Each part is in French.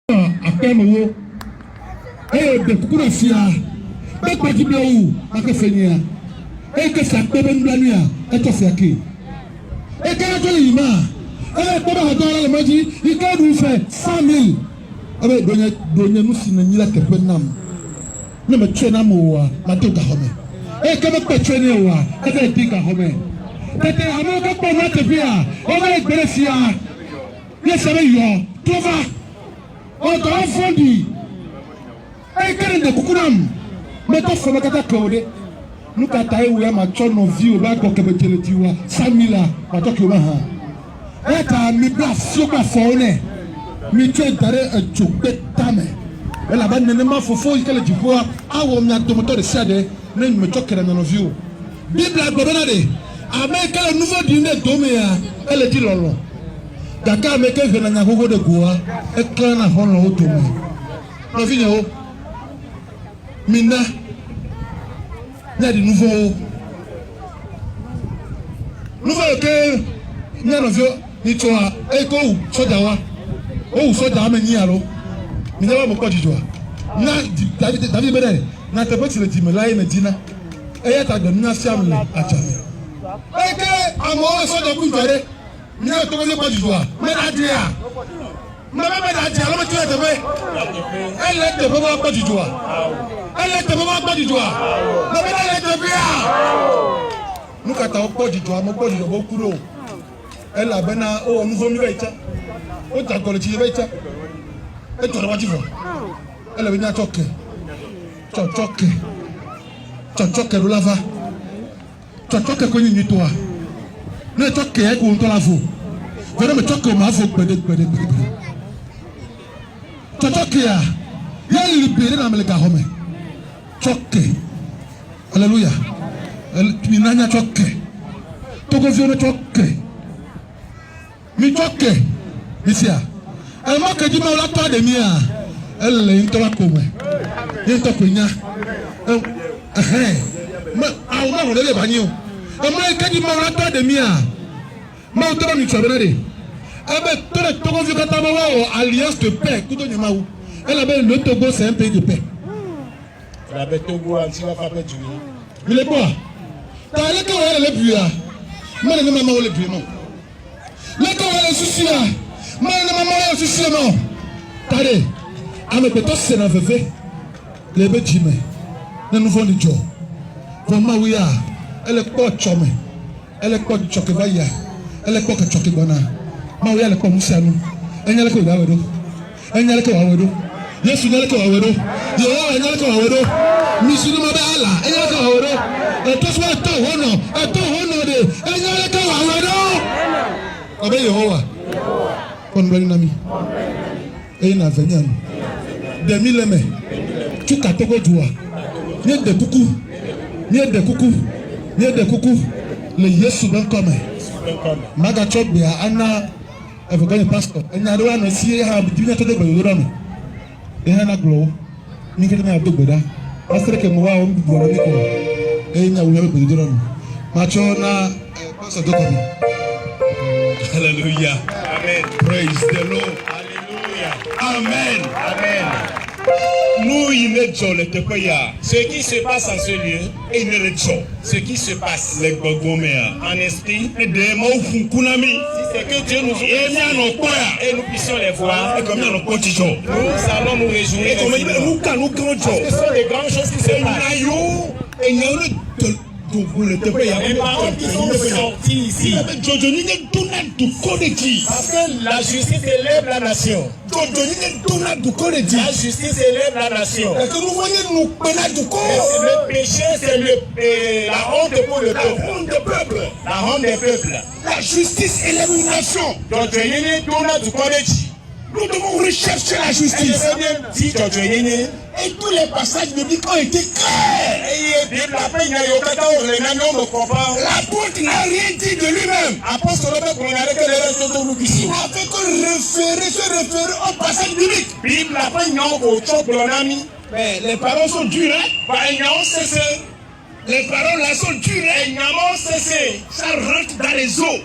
Akemo de kukusia bakwaji biawu akafenia que ça peut même blania et to fiaki kana to yima baba hodola le maji il ka du fait 100,000 donya nu sina nyila kepe nam na me twena mo wa matoka home kama pe twena wa ka tika home tete amo ka po na tepia o grecia ye sabe yo tova o to fondi kana de kukunam me to fo makata kode nous kataye ou ya machono vie ba ko kebetele tiwa 100,000 matoki wa ha eta mi bla sio ba fone mi tue dare a chukbe tame ela ba nene ma fofo ikele jipoa awo mi atomoto de sade na mi chokere na no vie bible gbona de ameka le nouveau dîner domea ele di lolo daka ameka vena nya gogo de goa e klan na hono o tomo no vie o mina il y a de nouveaux que il y a ni toi et ko sodawa o sodawa me ni alo mi na ba mo ko jijo na David bere na te peti le dimela na dina e ya ta do na siam le achame e ke amo soda ku jare ni o to ko jijo me na dia mama me na dia lo me tu e te be ele te bo ko jijo ele te bo ko jijo nous quand on peut dire moi peut dire beaucoup d'eau elle a ben au nouveau mi beita o ta ko le ti beita e to rawati fo elle be nya choke do lava choke ko ni to a ne choke e ko to la fo vena me choke ma fo gbede choke ya ya libere na me le ka home choke alléluia mi nanya choke toko vione choke mi choke isia e ma ke di ma la to de mi a ele ntola ko me yento ko nya ma awu ma wole ba ni o e ma ke di ma la to de mi a ma o to mi chobere de e be toko vi kata ma wa alliance de paix kuto nyama wu elle avait le Togo c'est un pays de paix. La bête Togo anti va faire du il est quoi t'as le que on le puis là mais ne maman le puis non le que on le souci là mais ne maman le souci non tade ame beto c'est na veve le be jime ne nous vont jo vraiment oui ah elle est pas chome elle est pas choke va ya elle est pas choke bona ma oui elle est pas musianu enyale ko dawedo enyale ko wawedo Yesu nyale ko wawedo yo enyale ko wawedo misiri ma be ala enyale ko wawedo eto so eto hono de enyale ko wawedo obe Yehowa konbeli nami na venyan demi leme tuka toko duwa ni de kuku le Yesu ben come maga chobia ana evogani pastor enya do na sie ha bidinya to de gbe mi na glow ni kete na dogbeda pastor ke mo wa on bi wala ni ko enya wo be do mi macho na pastor dokobi. Hallelujah. Amen. Praise the Lord. Hallelujah. Amen. Amen. Nous, il est Dieu, le Tepeya. Ce qui se passe en ce lieu, il est Dieu. Ce qui se passe, les Gogoméa, en esprit, et des mots Funkunami. Si c'est que Dieu nous et nous puissions les voir, et comme nous allons nous réjouir. Et comme nous, parce que ce sont des grandes choses qui se passent. Les paroles qui sont sorties ici. Parce que la justice élève la nation. La justice élève la nation. Le péché, c'est la honte pour le peuple. La honte des peuples. La justice élève une nation. Nous devons rechercher la justice. Et tous les passages bibliques ont été clairs. L'apôtre n'a rien dit de lui-même. Il n'a fait que se référer au passage biblique. Mais les paroles sont dures. Les paroles là sont dures. Ça rentre dans les eaux.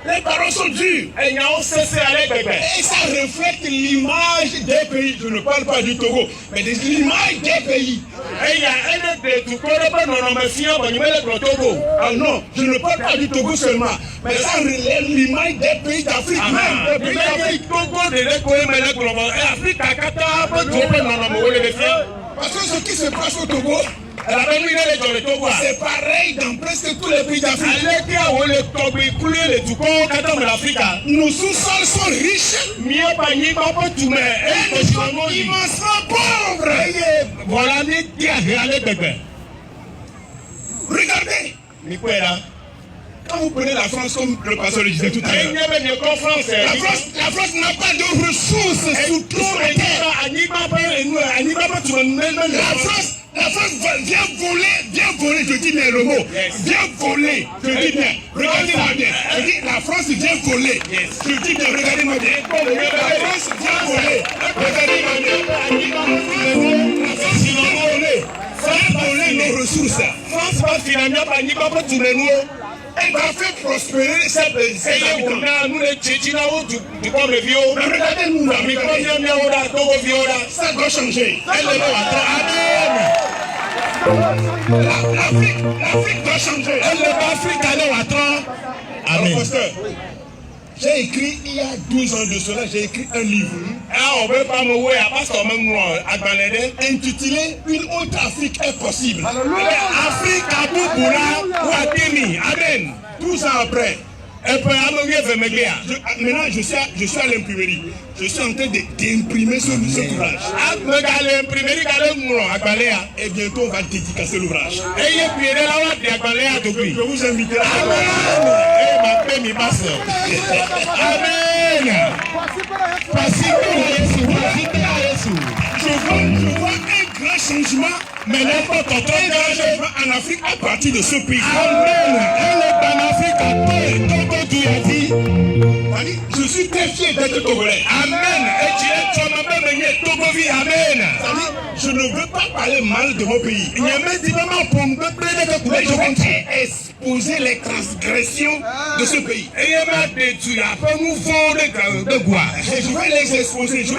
Les paroles sont dures. Et ça reflète l'image des pays. Je ne parle pas du Togo, mais de l'image des pays. Ah non, je ne parle pas du Togo seulement, mais ça relève l'image des pays d'Afrique même. Des pays d'Afrique. Parce que ce qui se passe au Togo, c'est pareil dans presque tous les pays d'Afrique. Nos sous-sols sont riches, mais nous sommes immensement pauvres. Regardez. Quand vous prenez la France comme le pasteur le disait tout à l'heure, la France n'a pas de ressources sur toute la terre. La France vient voler, je dis bien le mot, vient voler, je dis bien, regardez-moi bien, je dis la France vient voler, je dis bien, regardez-moi bien, la France vient voler, regardez-moi bien, la France vient voler nos ressources. Elle va faire prospérer ses habitants. Regardez-nous là, ça doit changer. L'Afrique doit changer. Amen. J'ai écrit, il y a 12 ans de cela, j'ai écrit un livre intitulé Une autre Afrique est possible. Amen. 12 ans après. Maintenant, je suis à l'imprimerie. Je suis en train d'imprimer ce ouvrage. Et bientôt, on va dédicacer l'ouvrage. Je vous invite à Je vois un grand changement, mais n'importe en Afrique à partir de ce pays. Je suis très fier d'être togolais. Amen. Je ne veux pas parler mal de mon pays. Mais je vais exposer les transgressions de ce pays. Et je vais les exposer. Ça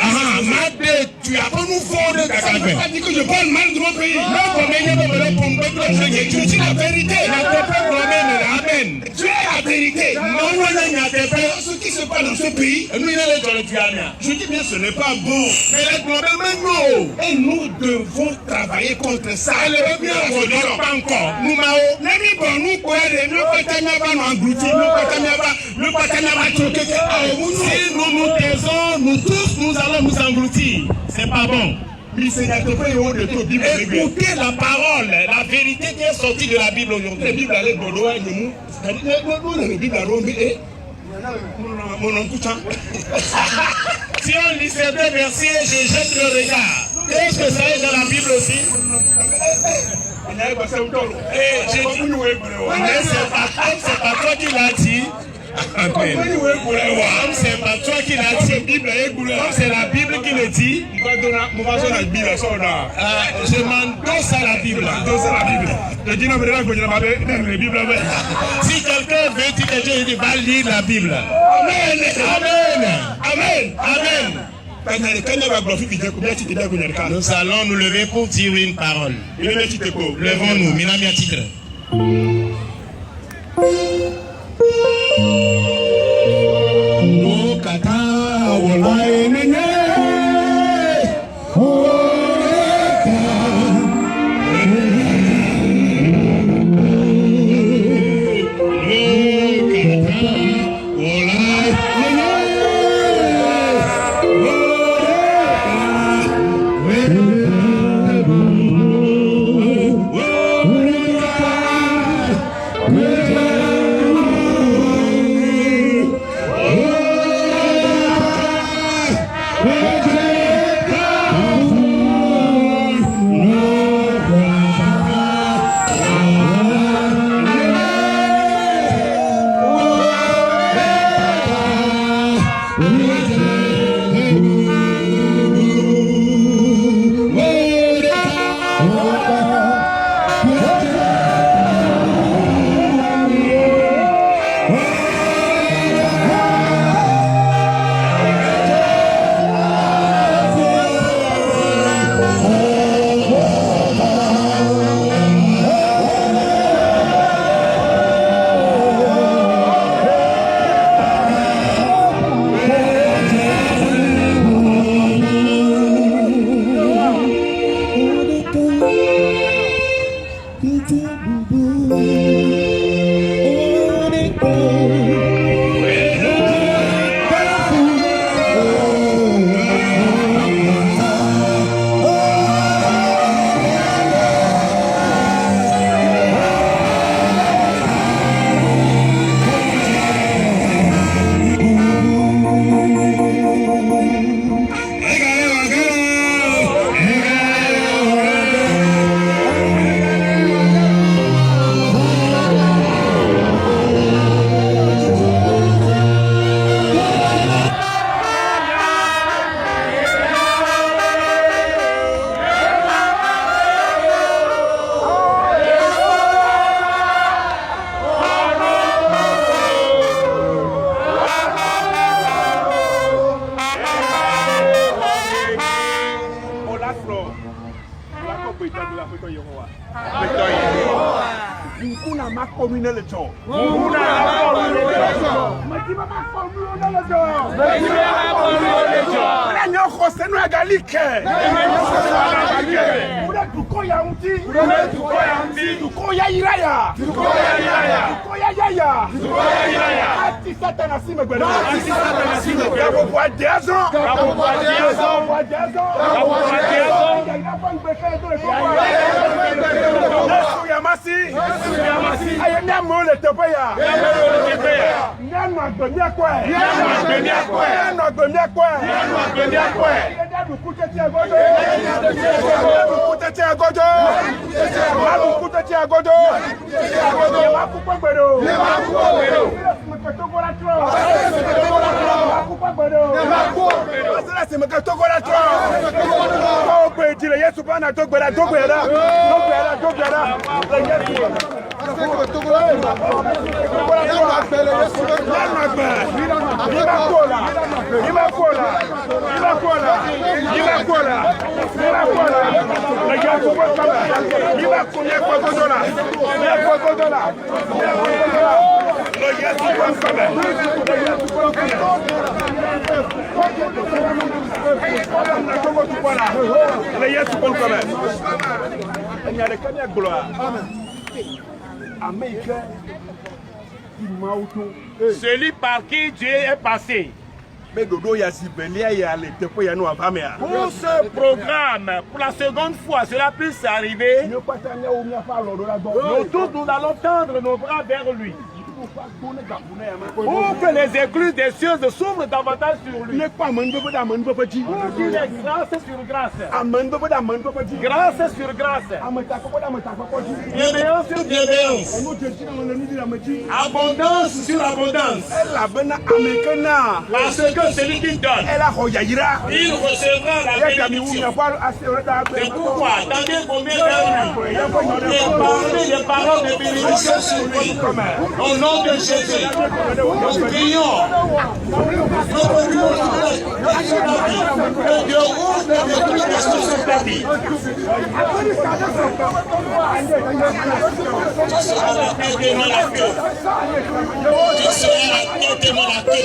ne veut pas dire que je parle mal de mon pays. Je dis la vérité. Amen. Dieu est la vérité. Ce qui se passe dans ce pays, je dis bien ce n'est pas bon. Et nous devons travailler contre ça. Si nous nous taisons, nous tous nous allons nous engloutir. C'est pas bon. Écoutez la parole, la vérité qui est sortie de la Bible aujourd'hui. Si on lit ces deux versets, je jette le regard. Est-ce que ça est dans la Bible aussi? C'est pas toi qui l'as dit. C'est pas toi qui l'as dit. C'est la Bible qui le dit. Je m'endosse à la Bible. Si quelqu'un veut dire quelque chose, il va lire la Bible. Amen. Amen. Amen. Nous allons nous lever pour dire une parole. Levons-nous, Minami à titre. Kuna makomune le cho. Celui par qui Dieu est passé. Pour ce programme, pour la seconde fois, cela puisse arriver. Nous allons tendre nos bras vers lui. Pour que les écluses des cieux s'ouvrent davantage sur lui. Pour qu'il ait grâce sur grâce. Grâce sur grâce. Bienveillance sur bienveillance. Abondance sur abondance. Parce que celui qui donne, il recevra la bénédiction. C'est pourquoi, attendez combien d'années et parlez des paroles de bénédiction sur lui. Au nom de Jésus, nous prions. Que Dieu ouvre les trucs de sur ta vie. Tu seras la tête et non la queue. Tu seras la tête et non la queue.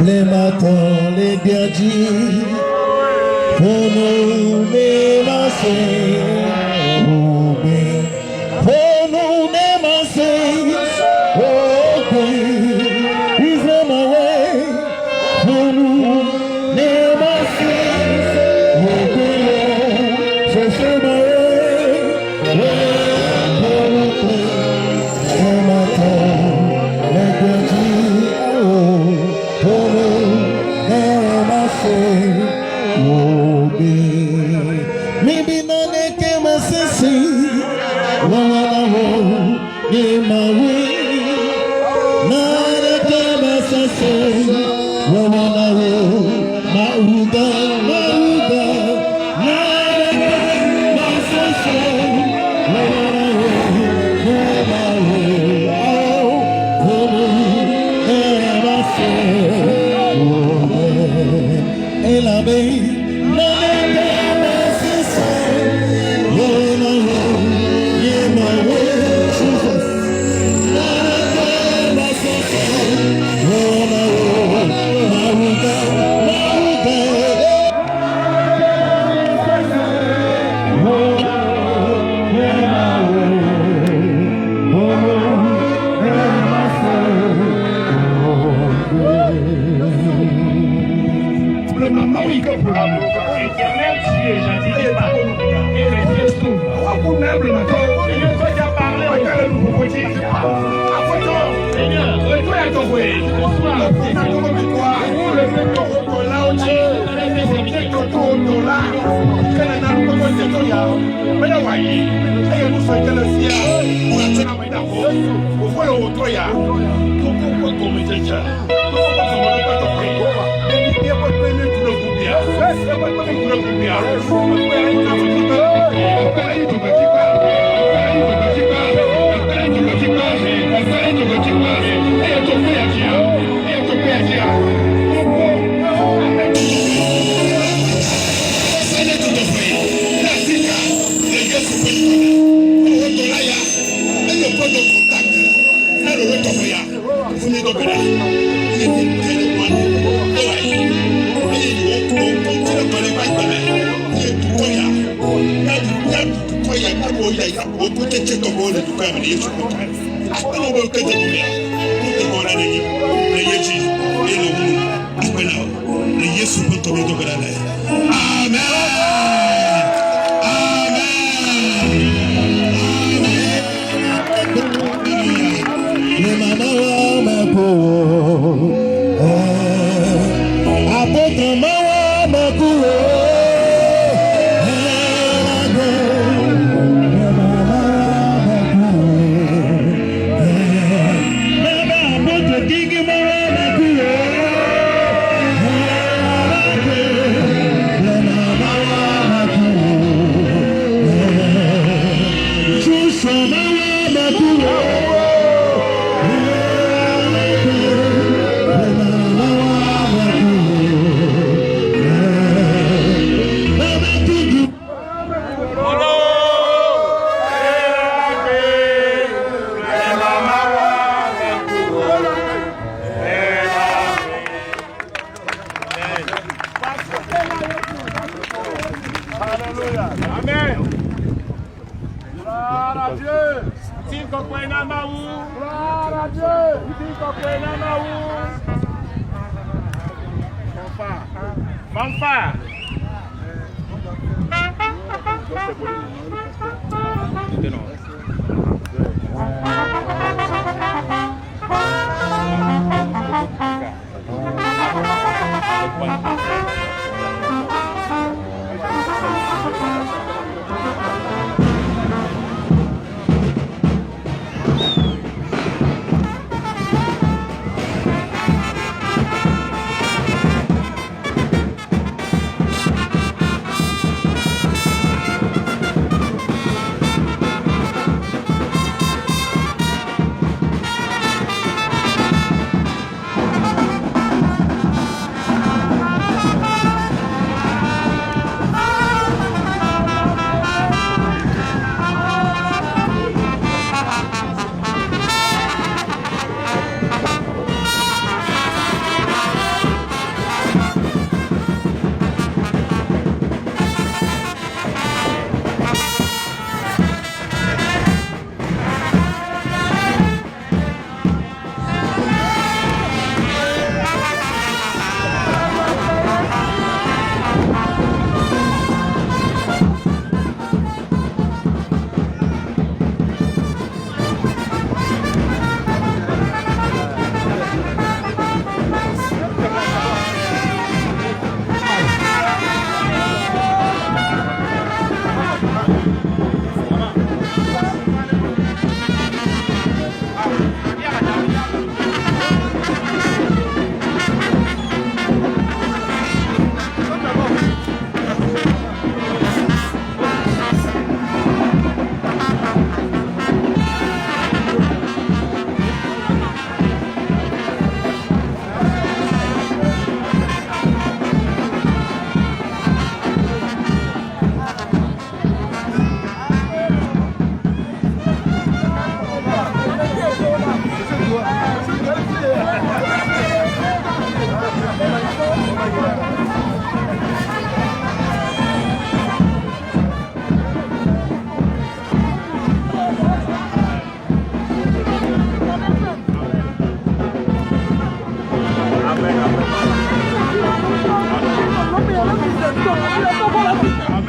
Les matins, les biadis, pour nous démasser, pour nous démasser, oh is on my way, pour nous démasser.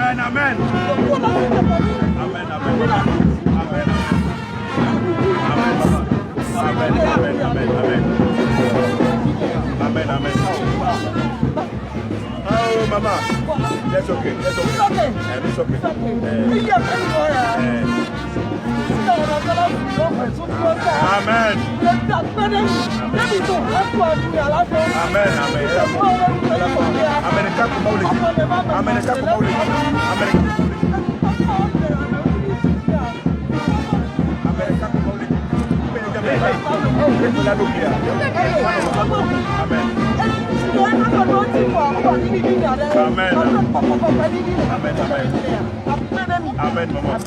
Amen, amen. Amen, amen. Amen, amen, amen, amen. Amen, amen. Oh, Mama. That's okay. That's okay. It's okay. Amen. Amen, Mama.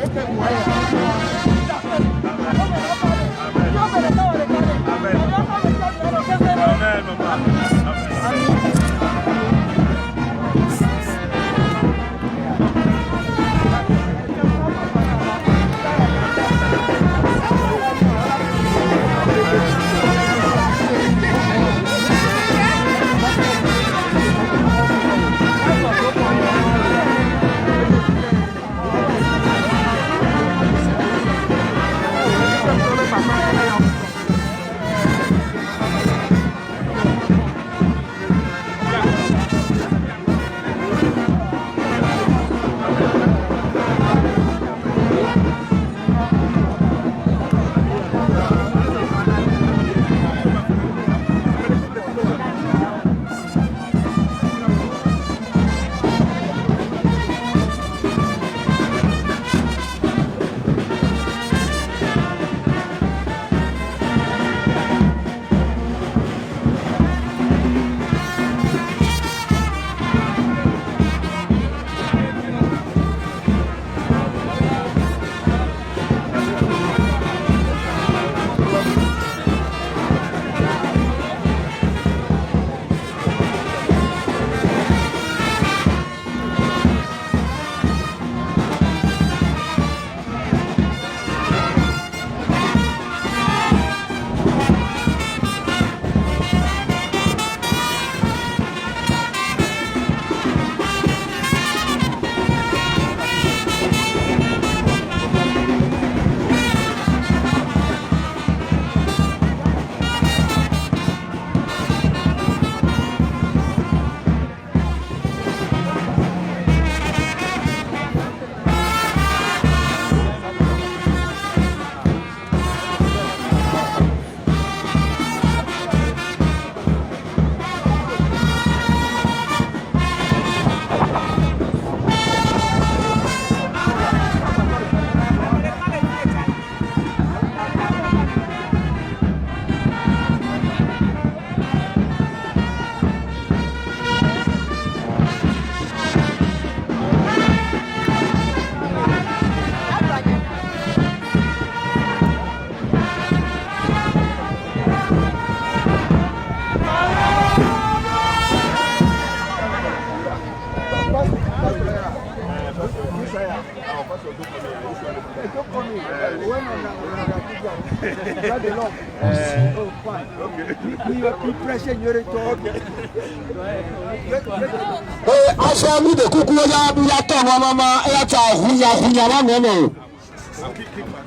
aṣọ mi de kúkú ya bí ya tọ̀ wọn mama ya ta hunya hunya la nene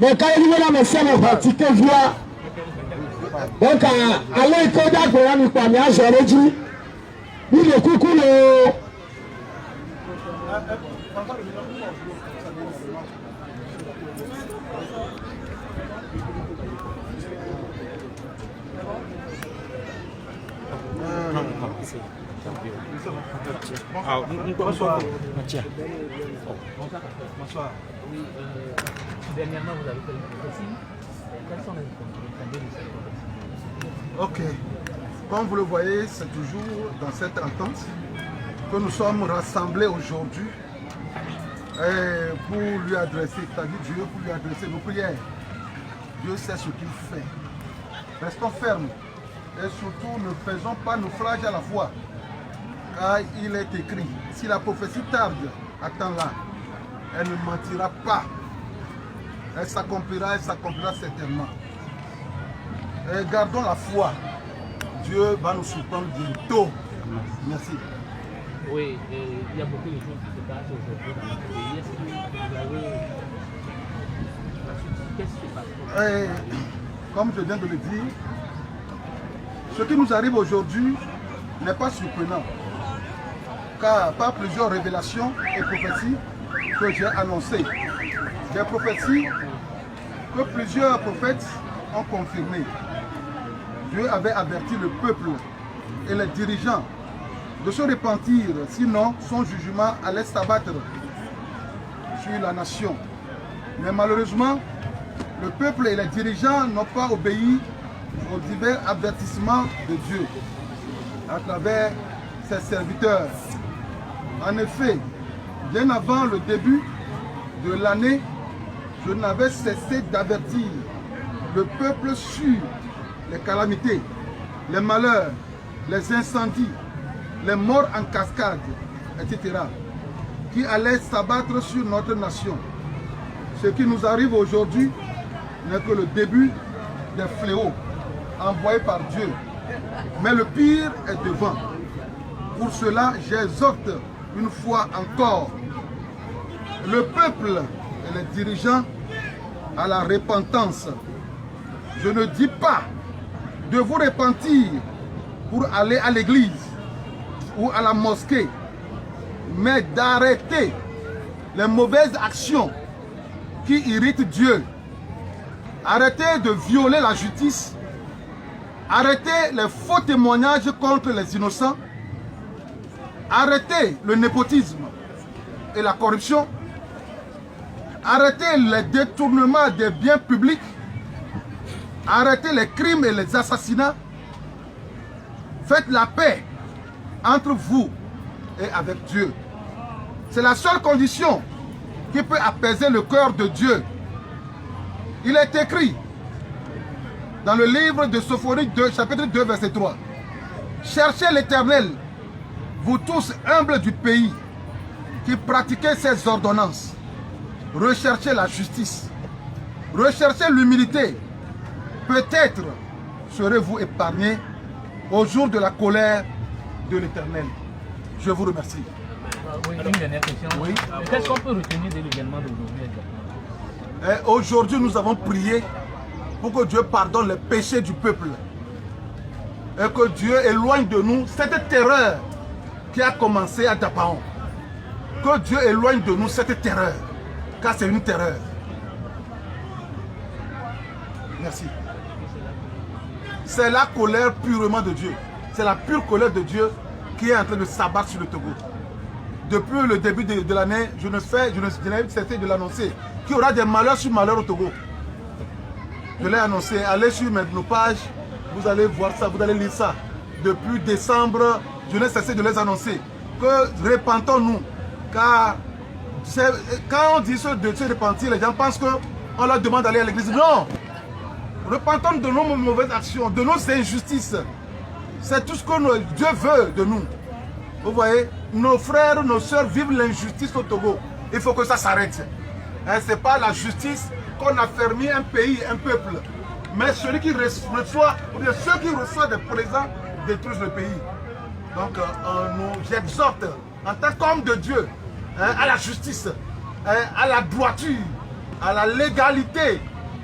me ka ni wala me se mo ba ti ke via donc ale ko da gbo mi pa mi aṣọ reji ni de kúkú lo Bonsoir. Bonsoir. Dernièrement, vous avez fait une prophétie. Quelles sont les conditions de cette prophétie? Ok. Comme vous le voyez, c'est toujours dans cette entente que nous sommes rassemblés aujourd'hui pour lui adresser, c'est-à-dire Dieu, pour lui adresser nos prières. Dieu sait ce qu'il fait. Restons fermes et surtout ne faisons pas naufrage à la foi. Car il est écrit, si la prophétie tarde, attends-la, elle ne mentira pas. Elle s'accomplira certainement. Et gardons la foi. Dieu va nous surprendre bientôt. Merci. Oui, il y a beaucoup de choses qui se passent aujourd'hui dans notre pays. Est-ce que vous avez la suite? Qu'est-ce qui se passe? Comme je viens de le dire, ce qui nous arrive aujourd'hui n'est pas surprenant, car par plusieurs révélations et prophéties que j'ai annoncées, des prophéties que plusieurs prophètes ont confirmées. Dieu avait averti le peuple et les dirigeants de se repentir, sinon son jugement allait s'abattre sur la nation. Mais malheureusement, le peuple et les dirigeants n'ont pas obéi aux divers avertissements de Dieu à travers ses serviteurs. En effet, bien avant le début de l'année, je n'avais cessé d'avertir le peuple sur les calamités, les malheurs, les incendies, les morts en cascade, etc., qui allaient s'abattre sur notre nation. Ce qui nous arrive aujourd'hui n'est que le début des fléaux envoyés par Dieu. Mais le pire est devant. Pour cela, j'exhorte une fois encore le peuple et les dirigeants à la repentance. Je ne dis pas de vous repentir pour aller à l'église ou à la mosquée, mais d'arrêter les mauvaises actions qui irritent Dieu. Arrêtez de violer la justice. Arrêtez les faux témoignages contre les innocents. Arrêtez le népotisme et la corruption. Arrêtez les détournements des biens publics. Arrêtez les crimes et les assassinats. Faites la paix entre vous et avec Dieu. C'est la seule condition qui peut apaiser le cœur de Dieu. Il est écrit dans le livre de Sophonie 2, chapitre 2, verset 3. Cherchez l'Éternel, vous tous humbles du pays, qui pratiquez ses ordonnances. Recherchez la justice. Recherchez l'humilité. Peut-être serez-vous épargnés au jour de la colère de l'Éternel. Je vous remercie. Oui, une dernière question. Oui. Qu'est-ce qu'on peut retenir de l'événement d'aujourd'hui exactement? Aujourd'hui, nous avons prié pour que Dieu pardonne les péchés du peuple. Et que Dieu éloigne de nous cette terreur qui a commencé à Dapaon. Que Dieu éloigne de nous cette terreur, car c'est une terreur. Merci. C'est la colère purement de Dieu. C'est la pure colère de Dieu qui est en train de s'abattre sur le Togo. Depuis le début de l'année, je n'ai cessé de l'annoncer qu'il y aura des malheurs sur malheurs au Togo. Je l'ai annoncé. Allez sur nos pages, vous allez voir ça, vous allez lire ça. Depuis décembre, je n'ai cessé de les annoncer. Que repentons-nous. Car quand on dit de se repentir, les gens pensent qu'on leur demande d'aller à l'église. Non! Repentons de nos mauvaises actions, de nos injustices. C'est tout ce que Dieu veut de nous. Vous voyez, nos frères, nos soeurs vivent l'injustice au Togo. Il faut que ça s'arrête. Ce n'est pas la justice qu'on a fermé un pays, un peuple. Mais celui qui reçoit, ou bien ceux qui reçoivent des présents détruisent le pays. Donc, j'exhorte, en tant qu'homme de Dieu, à la justice, à la droiture, à la légalité,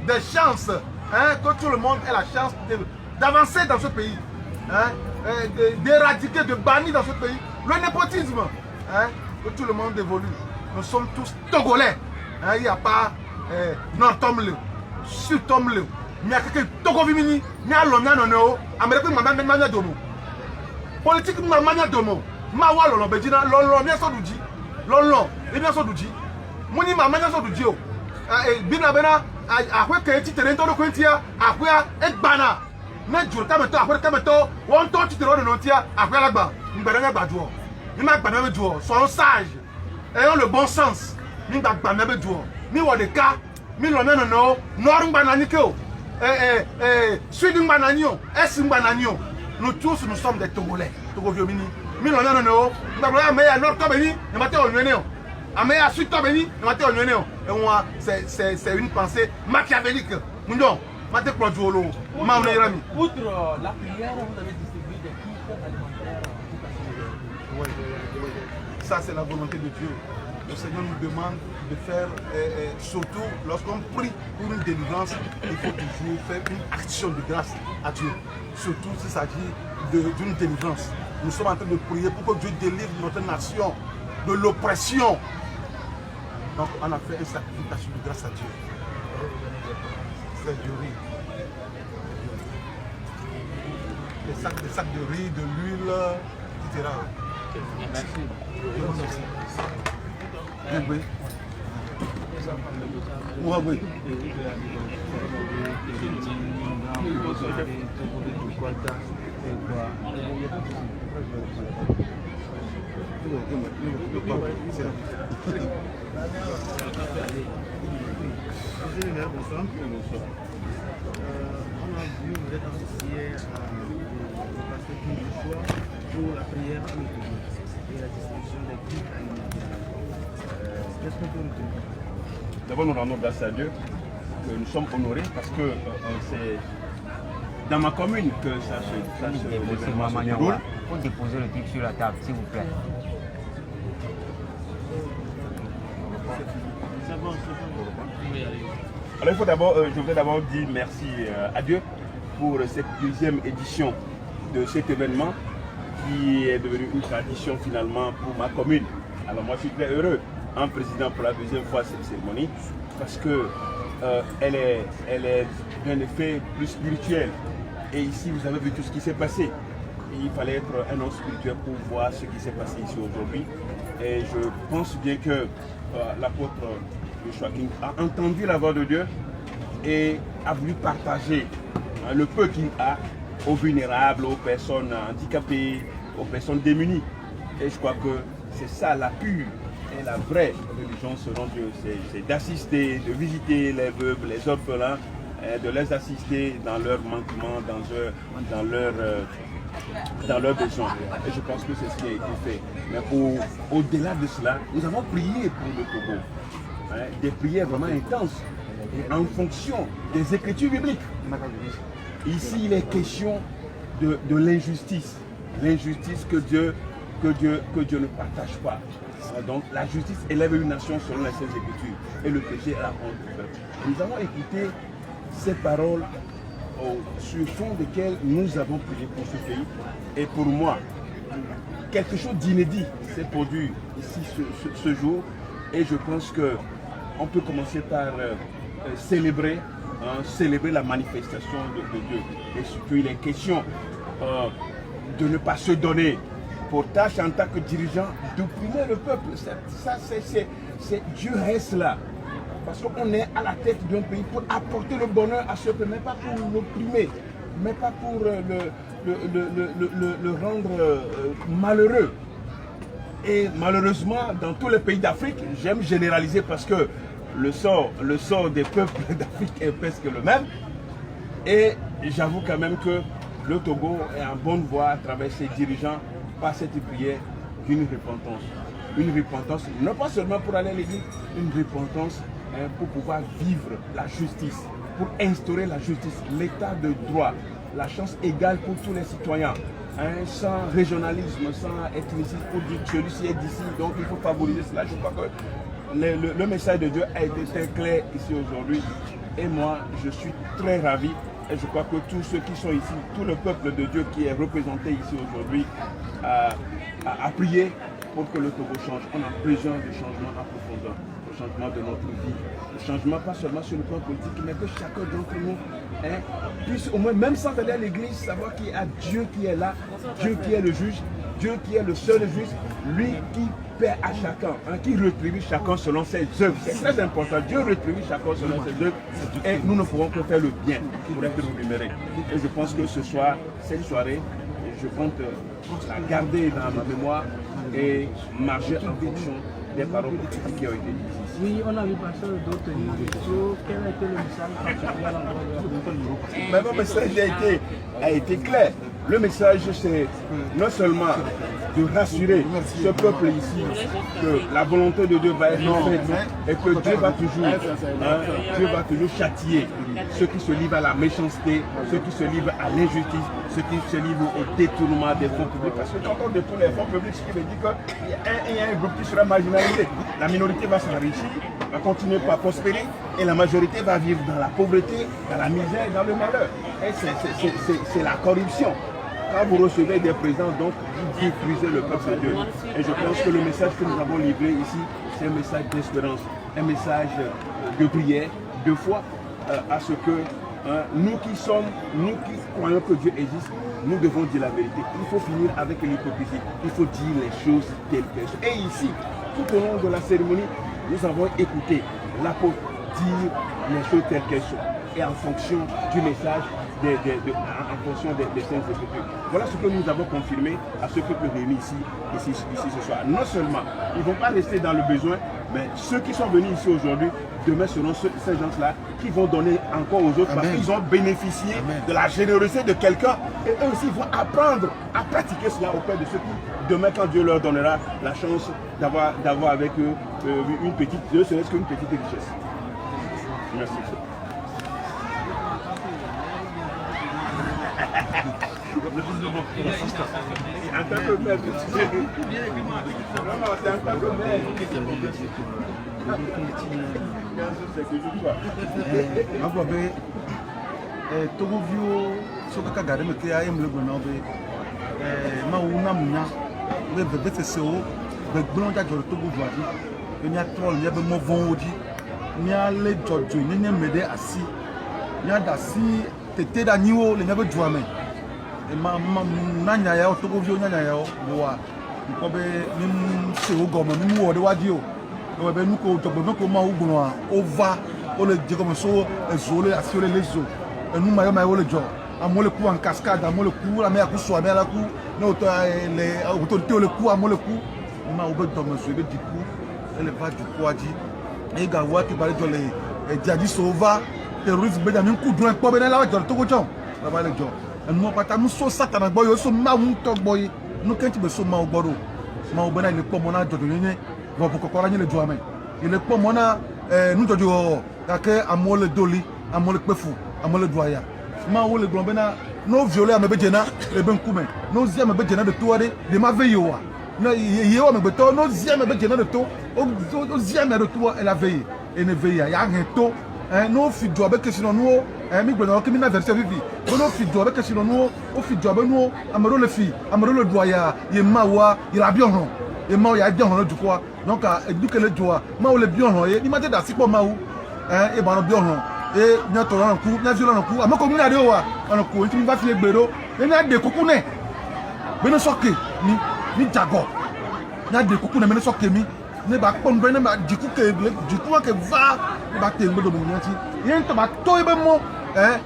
des chances, que tout le monde ait la chance d'avancer dans ce pays, d'éradiquer, de bannir dans ce pays le népotisme, que tout le monde évolue. Nous sommes tous Togolais. Il n'y a pas Nord-Tomle, Sud-Tomle, il y a quelqu'un Togo-Vimini, il y a l'Omia-Noneo, Amérique, Mamania Domo. Politique, Mamania Domo. Mawa Lolo Bedina, Lolo, bien sûr, Doudji. Lolo, et bien sûr, Doudji. Mouni Mamania Doudji. Binabena, après que tu te rends compte qu'il y a un bana. Mais je t'ameto, après Kameto, on t'en tu te rends compte qu'il y a après là-bas. Nous ne badouons. Nous ne badouons pas. Soyons sages. Ayons le bon sens. Nous ne badouons pas. Nous avons des cas. Nous avons des noms. Nous avons des noms. Sud Bananio, Est Bananio. Nous tous, nous sommes des Togolais. Togo-Viomini. Nous avons des noms. Nous avons des Nord Tobeni. Nous avons des noms. Améa Sud Tobeni. Nous avons des noms. Et moi, c'est une pensée machiavélique. Nous avons des produits. Outre la prière, vous avez distribué des kits alimentaires. Oui. Ça, c'est la volonté de Dieu. Le Seigneur nous demande de faire, surtout lorsqu'on prie pour une délivrance, il faut toujours faire une action de grâce à Dieu. Surtout s'il s'agit d'une délivrance. Nous sommes en train de prier pour que Dieu délivre notre nation de l'oppression. Donc on a fait une sacrification de grâce à Dieu. C'est du riz. Des sacs de riz, de l'huile, etc. Merci. Oui. Oui. Bonsoir. On a vu vous êtes associé à pasteur King Joshua pour la prière et la distribution des kits alimentaires. Qu'est-ce qu'on peut retenir? D'abord, nous rendons grâce à Dieu que nous sommes honorés parce que c'est dans ma commune que ça se déroule. Il faut déposer le truc sur la table, s'il vous plaît. Alors je voudrais d'abord dire merci à Dieu pour cette deuxième édition de cet événement qui est devenu une tradition finalement pour ma commune. Alors moi je suis très heureux en présidant pour la deuxième fois cette cérémonie parce que elle est d'un effet plus spirituel. Et ici vous avez vu tout ce qui s'est passé. Il fallait être un homme spirituel pour voir ce qui s'est passé ici aujourd'hui. Et je pense bien que l'apôtre Joshua King a entendu la voix de Dieu et a voulu partager le peu qu'il a aux vulnérables, aux personnes handicapées, aux personnes démunies. Et je crois que c'est ça la pure et la vraie religion selon Dieu. C'est d'assister, de visiter les veuves, les orphelins, de les assister dans leurs manquements, dans leurs besoins. Et je pense que c'est ce qui a été fait. Mais au-delà de cela, nous avons prié pour le Togo. Des prières vraiment intenses en fonction des écritures bibliques. Ici, il est question de l'injustice. L'injustice que Dieu ne partage pas. Donc la justice élève une nation selon les Saintes Écritures et le péché est la honte du peuple. Nous avons écouté ces paroles sur fond desquelles nous avons prié pour ce pays. Et pour moi, quelque chose d'inédit s'est produit ici ce jour. Et je pense qu'on peut commencer par célébrer la manifestation de Dieu. Et surtout, il est question de ne pas se donner pour tâche en tant que dirigeant d'opprimer le peuple. Dieu reste là. Parce qu'on est à la tête d'un pays pour apporter le bonheur à ce peuple, mais pas pour l'opprimer, mais pas pour le rendre malheureux. Et malheureusement, dans tous les pays d'Afrique, j'aime généraliser parce que le sort des peuples d'Afrique est presque le même. Et j'avoue quand même que le Togo est en bonne voie à travers ses dirigeants par cette prière d'une repentance. Une repentance, non pas seulement pour aller à l'église, une repentance pour pouvoir vivre la justice, pour instaurer la justice, l'état de droit, la chance égale pour tous les citoyens. Sans régionalisme, sans ethnicisme, pour dire que celui-ci est d'ici, donc il faut favoriser cela. Je crois que le message de Dieu a été très clair ici aujourd'hui. Et moi, je suis très ravi. Et je crois que tous ceux qui sont ici, tout le peuple de Dieu qui est représenté ici aujourd'hui, a prié pour que le Togo change. On a besoin de changements en profondeur, le changement de notre vie, le changement pas seulement sur le plan politique, mais que chacun d'entre nous puisse au moins, même sans aller à l'église, savoir qu'il y a Dieu qui est là, Dieu qui est le juge, Dieu qui est le seul juge, lui qui paie à chacun, qui rétribue chacun selon ses œuvres. C'est très important, Dieu rétribue chacun selon ses œuvres et nous ne pourrons que faire le bien pour être rémunérés. Et je pense que ce soir, cette soirée, je compte la garder dans ma mémoire et marcher en fonction des paroles qui ont été dites. Oui, on a vu passer d'autres vidéos. Quel a été le message particulier à l'endroit de la Mais mon message a été clair. Le message, c'est non seulement de rassurer ce peuple ici que la volonté de Dieu va être faite et que Dieu va toujours châtier ceux qui se livrent à la méchanceté, ceux qui se livrent à l'injustice, ceux qui se livrent au détournement des fonds publics. Parce que quand on détourne les fonds publics, ce qui veut dire qu'il y a un groupe qui sera marginalisé. La minorité va s'enrichir, va continuer à prospérer et la majorité va vivre dans la pauvreté, dans la misère, dans le malheur. Et c'est la corruption. Quand vous recevez des présidents, donc vous détruisez le peuple de Dieu. Et je pense que le message que nous avons livré ici, c'est un message d'espérance, un message de prière, de foi, à ce que nous qui croyons que Dieu existe, nous devons dire la vérité. Il faut finir avec l'hypocrisie. Il faut dire les choses telles qu'elles sont. Et ici, tout au long de la cérémonie, nous avons écouté l'apôtre dire les choses telles qu'elles sont. Et en fonction du message, en fonction des saintes écritures. Voilà ce que nous avons confirmé à ce peuple réuni ici ce soir. Non seulement, ils ne vont pas rester dans le besoin, mais ceux qui sont venus ici aujourd'hui, demain seront ces gens-là qui vont donner encore aux autres. Amen. Parce qu'ils ont bénéficié de la générosité de quelqu'un et eux aussi vont apprendre à pratiquer cela auprès de ceux qui, demain, quand Dieu leur donnera la chance d'avoir avec eux une petite, ne serait-ce qu'une petite richesse. Merci. En tant que maire, c'est en tant que maire. Togovio soka gare me ke ayem le gona be ma una munya be be se o be gbon ja joro togo duadi be nya troll nya be mo von odi nya le jojo nya mede asi nya da si tete da niwo le nya be duame e ma nanya ya togovio nanya ya wa nko be ni se o gomo ni mu ode wadi o no be nu ko jogbo ko ma ugbon a over o le je comme so ezole asi o le lezo nous maillot le job à le coup en cascade à le coup la mer coup soit la coup nous les autorités le coup à le coup m'a ouvert dans monsieur du coup elle va du coup a dit et gawa qui parle de les djihadistes sauva terroristes benjamin coup droit pas ben là dans tout cochon là bas le job nous pas nous so satana boy so ma un tok boy nous quand tu me so ma ogboro ma obena le pas mona de donner va pour kokora ni le job mais il est pas mona nous de que à le doli à le pefu amole doya ma wo le glombena no violer amebe jena e ben kume no zia amebe jena de toade de ma veille wa no yewa amebe to no zia amebe jena de to o zia amebe de to elle a veillé et ne veille ya reto no fi do abe kesino no mi gbona o kimi na verset vivi no fi do abe kesino no o fi do abe no amero le fi amero le doya ye ma wa il a bien ron e ma ya bien ron du quoi donc eduke le doa ma o le bien ron e ni ma te da sipo ma wu e ba no bien ron et nous avons un coup, nous avons un coup. À ma commune, on a un coup. On va faire des béros. Il y a des coucous. Mais nous sommes ni jago. Il y a des coucous. Mais nous sommes ne pas comprendre. Du coup que va. Va te me donner. Il y a un tabac. Toi et ben moi.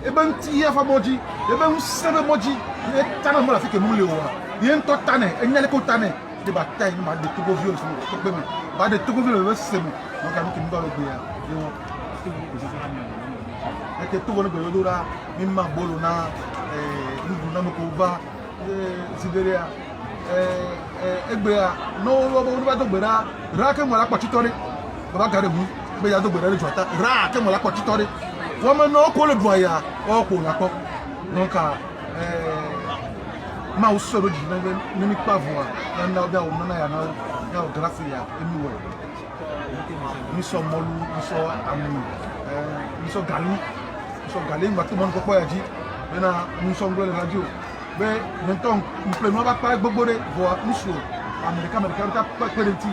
Et ben ti a famoji. Et ben nous savons moji. Et t'as pas mal à faire que nous le voir. Il y a un totane. Il y a les cotanes. Des batailles. Il y a des tout vieux. Pas des tout vieux. C'est bon. Donc à nous qui nous doit le dire. Que tout le monde doit même bolona nous n'avons pas Sibéria Egbea non on va dogbera ra ke mo la patitori baba gare mu be ya dogbera le jota ra ke mo la patitori wo me no ko le doya o ko la ko donc ma o so do ni mi pa voa na da o na ya na grâce ya emi we ni so molu ni so amu ni so galu so galé ngba tout monde ko ya ji maintenant nous sommes dans la radio mais maintenant nous prenons pas gbogbo de voix nous sur américain ta pas plenty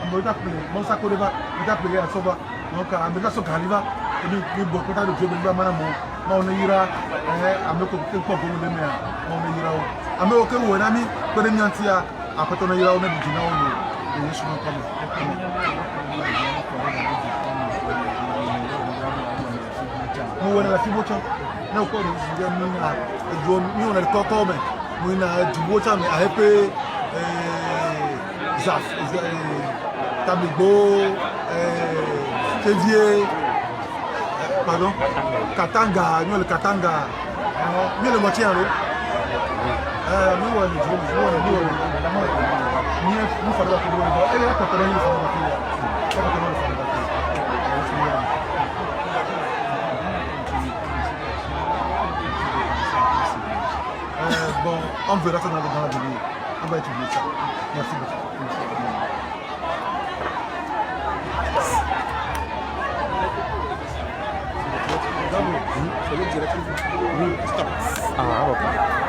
américain mon ça ko deba ta pele ya soba donc américain so galiva et nous beaucoup de Dieu ben mana mo on ira américain ko ko ko de me on ira o américain wo na mi ko de nyantia apato na ira o na di na o no yesu no ko nous on a la fibocha na ko de ya mina jo mi on a le koko me mina dubocha me a epe zaf tabigo Kévier pardon Katanga nous le Katanga mi le moitié allo nous on est nous fa la fibo et là quand on est On verra ça dans l'avenir. On va étudier ça. Merci beaucoup. Ah, ok.